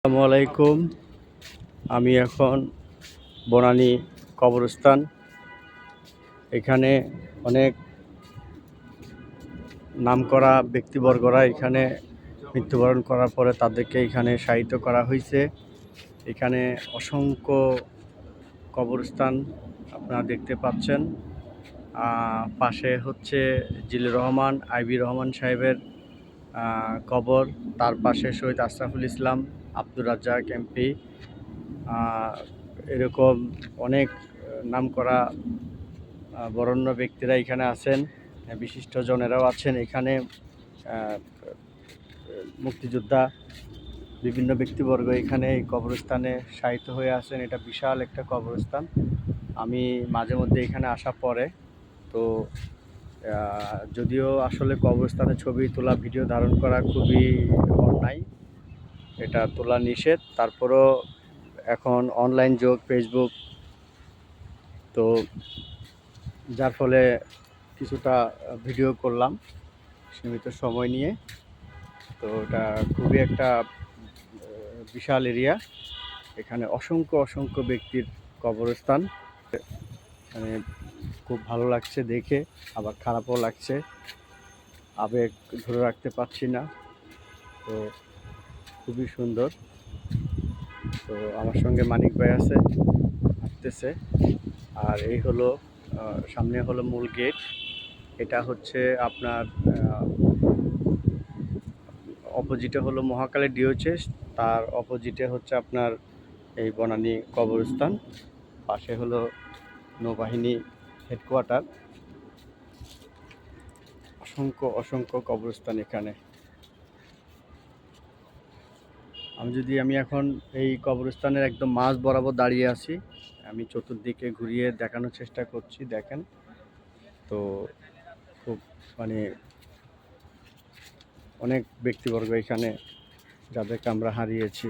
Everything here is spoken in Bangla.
আসসালামু আলাইকুম। আমি এখন বনানী কবরস্থান। এখানে অনেক নামকরা ব্যক্তিবর্গরা এখানে মৃত্যুবরণ করার পরে তাদেরকে এখানে শায়িত করা হয়েছে। এখানে অসংখ্য কবরস্থান আপনারা দেখতে পাচ্ছেন। পাশে হচ্ছে জিল্লুর রহমান আইবি রহমান সাহেবের কবর। তার পাশে শহীদ আশরাফুল ইসলাম, আব্দুর রাজ্জাক এমপি, এরকম অনেক নামকরা বরেণ্য ব্যক্তিরা এখানে আছেন, বিশিষ্টজনেরাও আছেন এখানে। মুক্তিযোদ্ধা বিভিন্ন ব্যক্তিবর্গ এখানে এই কবরস্থানে শায়িত হয়ে আছেন। এটা বিশাল একটা কবরস্থান। আমি মাঝে মধ্যে এখানে আসা পড়ে, তো যদিও আসলে কবরস্থানে ছবি তোলা, ভিডিও ধারণ করা খুবই অন্যায়, এটা তোলা নিষেধ। তারপরও এখন অনলাইন যুগ, ফেসবুক, তো যার ফলে কিছুটা ভিডিও করলাম সীমিত সময় নিয়ে। তো এটা খুবই একটা বিশাল এরিয়া। এখানে অসংখ্য অসংখ্য ব্যক্তির কবরস্থান। মানে খুব ভালো লাগছে দেখে, আবার খারাপও লাগছে, আবেগ ধরে রাখতে পারছি না। তো খুবই সুন্দর। তো আমার সঙ্গে মানিক ভাই আছে, হাঁটতেছে। আর এই হলো সামনে হলো মূল গেট। এটা হচ্ছে আপনার অপোজিটে হলো মহাকালী ডিওচেস, তার অপোজিটে হচ্ছে আপনার এই বনানী কবরস্থান, পাশে হলো নৌবাহিনী হেডকোয়ার্টার। অসংখ্য অসংখ্য কবরস্থান এখানে। আমি এখন এই কবরস্থানের একদম মাঝ বরাবর দাঁড়িয়ে আছি। আমি চতুর্দিকে ঘুরিয়ে দেখানোর চেষ্টা করছি, দেখেন। তো খুব মানে অনেক ব্যক্তিবর্গ এখানে যাদেরকে আমরা হারিয়েছি।